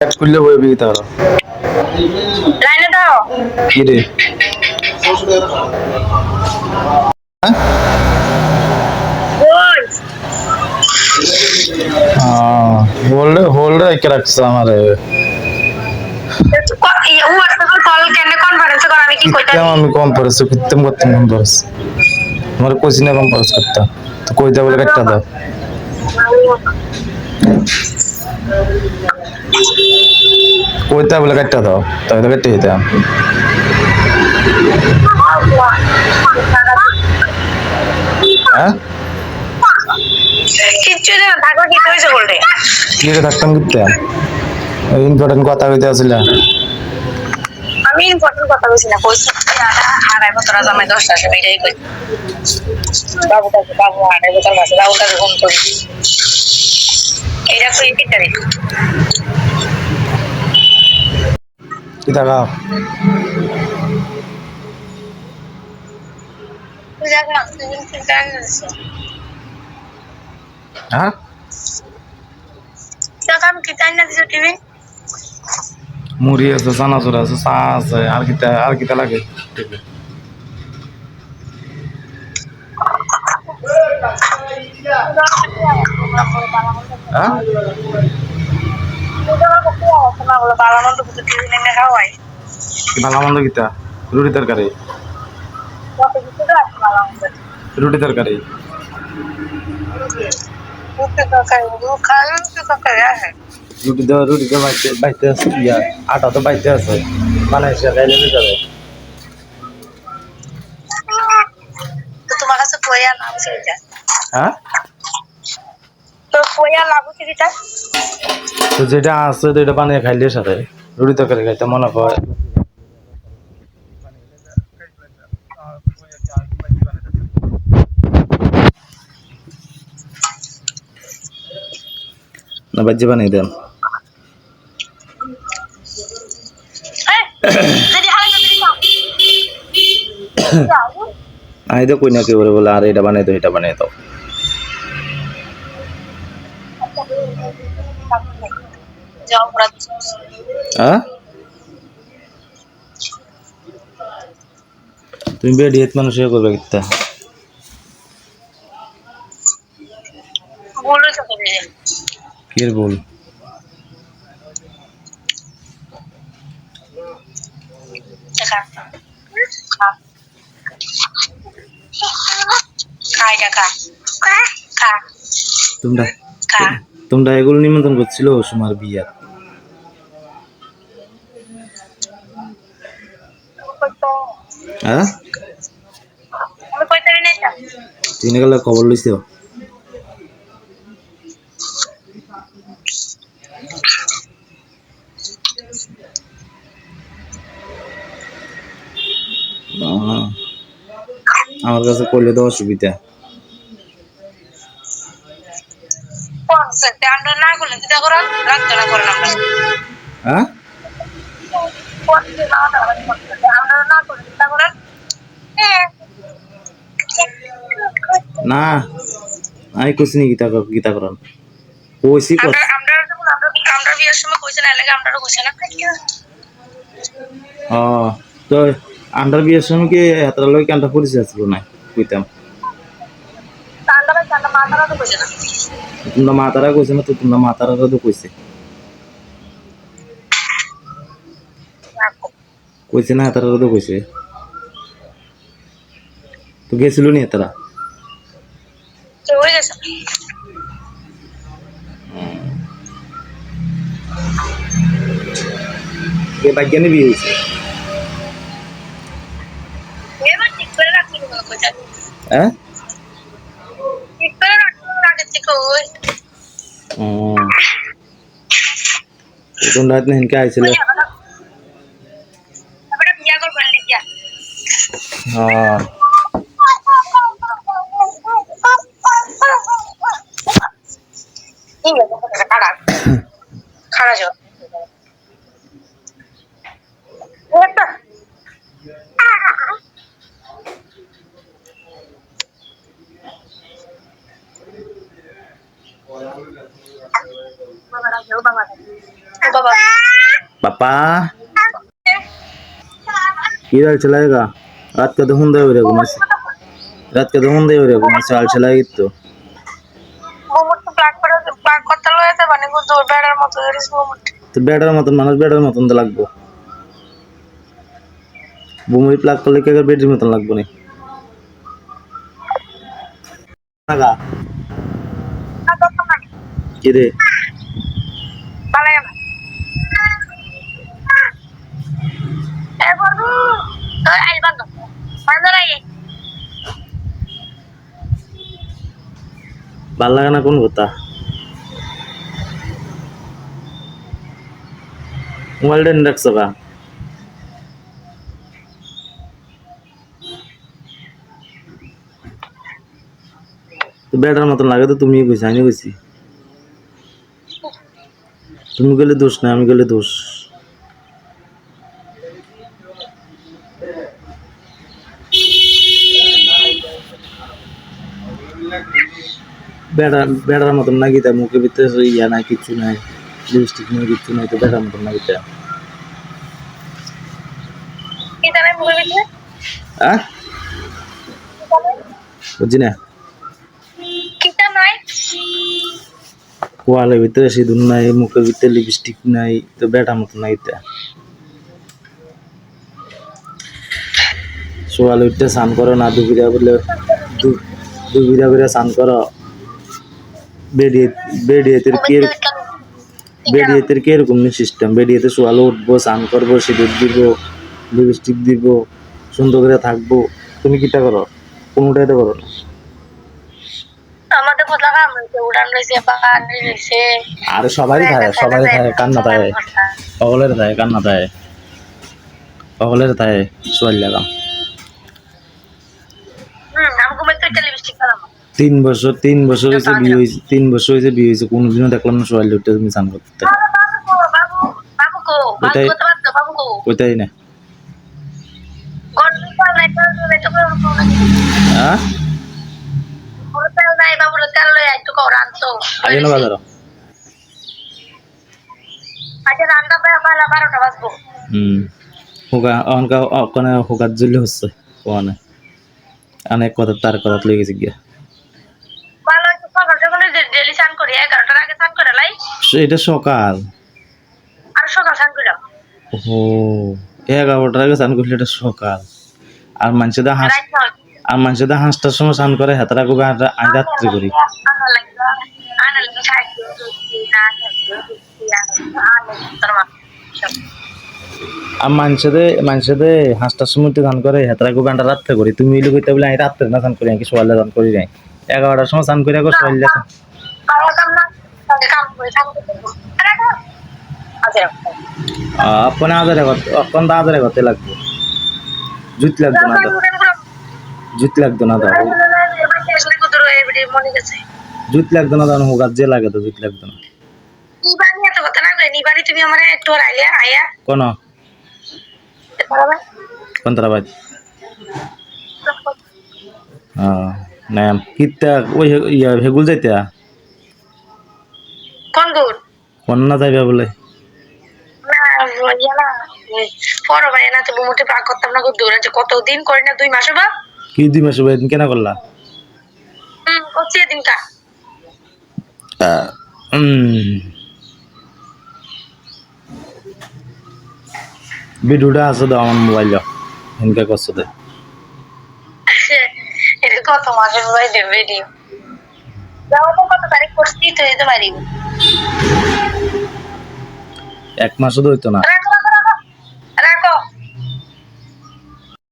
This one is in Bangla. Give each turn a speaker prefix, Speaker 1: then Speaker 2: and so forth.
Speaker 1: এক করলে বই বিয়ে তার
Speaker 2: লাইনে দাও
Speaker 1: কি রে
Speaker 2: বল
Speaker 1: হোল্ডে হোল্ডে রেখে রাখছে আমারে
Speaker 2: হোয়াটসঅ্যাপে কল কেন কনফারেন্স কর আমি কি কইতাম
Speaker 1: আমি কনফারেন্স করতাম কনফারেন্স আমার কোচিং এ কনফারেন্স করতাম তো কইতা বলে একটা দাও কইতা বলে একটা দাও তাই তো কেটে দিতাম হ্যাঁ
Speaker 2: কিচ্ছু না থাকো কি হয়েছে বলতে
Speaker 1: কি রে থাকতাম করতাম ইম্পর্টেন্ট কথা কইতে আসছিলাম
Speaker 2: আমি ইম্পর্টেন্ট কথা বলছি না কইছি আড়াই বছর আজ আমি 10টা সময় এটাই কই বাবু আড়াই বছর মাসে বাবুটাকে ফোন করি এইটা কই কি তারিখ
Speaker 1: কি টাকা
Speaker 2: তুই জানা তুই কি জানিস
Speaker 1: হ্যাঁ
Speaker 2: যখন কি জানি দিছো টিভি
Speaker 1: মুড়ি আছে চানাচুর আছে চা আছে আর কিটা লাগে হ্যাঁ ভালো মন্দ কিটা রুটি তরকারি রুটি তরকারি রুটি তো বাইতে আছে ইয়া আটা তো বাইতে আছে বানাইছে খাইলে যাবে
Speaker 2: তোমার কাছে কইয়া নাম সেটা
Speaker 1: হ্যাঁ
Speaker 2: তো কইয়া লাগু সেটা
Speaker 1: তো যেটা আছে তো এটা বানিয়ে খাইলে সাথে রুটি তরকারি খাইতে মনে হয় না বাজ্যে বানিয়ে দেন আমি তো কই না কেউ বলে আর এটা বানিয়ে দাও হ্যাঁ তুমি বেডিয়েত মানুষ ইয়ে করবে কিতা কি বল তোমরা তোমরা এগুলো নিমন্ত্রণ করছিল সুমার বিয়া হ্যাঁ তিন গেলে খবর লইছ আমার কাছে করলে তো অসুবিধা হ্যাঁ না আমি কইছি নি গীতা করান কইছি
Speaker 2: আমরা বিয়ের সময় কইছে না লাগে আমরা কইছে না
Speaker 1: তো আন্ডার বিয়ের সময় কি এত লোক আন্ডার পরিচয় ছিল না কইতাম তোমরা মাতারা কইছে না তো তোমরা মাতারা তো কইছে কইছে না তারা তো কইছে তো গেছিল নি তারা এ বাইজ্ঞানিক বিয়ে হয়েছে হ্যাঁ কোন রাত না হিনকে আইছিল হ্যাঁ
Speaker 2: খাড়া যাও বাবা बाबा
Speaker 1: पापा किधर चलाएगा रात का तो हुंदे हो रे घुमासे रात का तो हुंदे हो रे घुमासे आल चलाएगी तो
Speaker 2: ঘুমুট প্লাগ করতে লয়েছে মানে জোর বেড়ার মতো করিস ঘুমুট
Speaker 1: তো বেডার মতন মানুষ বেডার মতন তো লাগবো বুমুরি প্লাগ করলে কি বেডের মতন লাগবো না লাগা কি রে
Speaker 2: ভালো না এ বন্ধু ওই আইল বন্ধ বন্ধ নাই
Speaker 1: ভাল লাগে না কোন কথা মোবাইল ডেন রাখছো কা তো বেডার মতন লাগে তো তুমি কইছি আমি কইছি তুমি গেলে দোষ না আমি গেলে দোষ বেড়ার মতন নাকি তা মুখে ভিতরে ইয়া নাই কিছু নাই লিপস্টিক নাই কিছু নাই তো বেড়ার মতন নাকি তা
Speaker 2: কি জানে মুখে ভিতরে
Speaker 1: হ্যাঁ বুঝছি না
Speaker 2: কিটা নাই
Speaker 1: কোয়ালের ভিতরে সিঁদুর নাই মুখের ভিতরে লিপস্টিক নাই তো বেড়ার মতন নাকি তা সোয়ালে উঠতে স্নান করো না দুবিরা বলে দুবিরা করে স্নান করো বেডিয়েতের কি এরকম সিস্টেম বেডিয়েতে সোয়ালে উঠবো স্নান করবো সিঁদুর দিব লিপস্টিক দিব সুন্দর করে থাকবো তুমি কিটা করো কোনোটাই তো করো না
Speaker 2: আমাদের কথা কাম হইছে উড়ান রইছে পানি রইছে
Speaker 1: আরে সবারই থাকে কান্না থাকে সকলের থাকে সোয়াল লাগাম
Speaker 2: আমি ঘুমাই তো লিপস্টিক লাগাম
Speaker 1: 3 বছর হয়েছে বিয়ে হয়েছে 3 বছর হয়েছে বিয়ে হয়েছে কোনোদিনও দেখলাম না সোয়াল উঠতে তুমি স্নান করতে কোথায় না হ্যাঁ আইন বাজার ওখানে হোকার জলি হচ্ছে ওখানে অনেক কথা তার কথা লেগে গেছে গিয়া এটা সকাল ও 11টার আগে স্নান করলে এটা সকাল আর মানুষের হাঁসটার সময় স্নান করে হাতারা করবে আমি রাত্রে করি আর মানুষের হাঁসটার সময় স্নান করে হাতারা করবে আমরা রাত্রে করি তুমি এলো কইতে বলে আমি রাত্রে না স্নান করি আমি সকালে স্নান করি নাই 11টার সময় স্নান করে সকালে अपने आधारे करते लगबो जुत লাগতো না দাও জুত লাগতো না দাও হোক যে লাগে তো জুত লাগতো না কোন তারা ভাই নাম কিতা ওই ইয়া হেগুল যাইতা কোন না যাইবা বলে
Speaker 2: কতদিন করি না 2 মাসে বা
Speaker 1: কি 2 মাসে বা কেন করলা
Speaker 2: দিনটা
Speaker 1: ভিডিওটা আছে দাও আমার মোবাইল হিনকা করছো দে
Speaker 2: এটা কত মাসের ভিডিও যাও তো কত তারিখ করছি তো এই তো পারি
Speaker 1: 1 মাসও হইতো না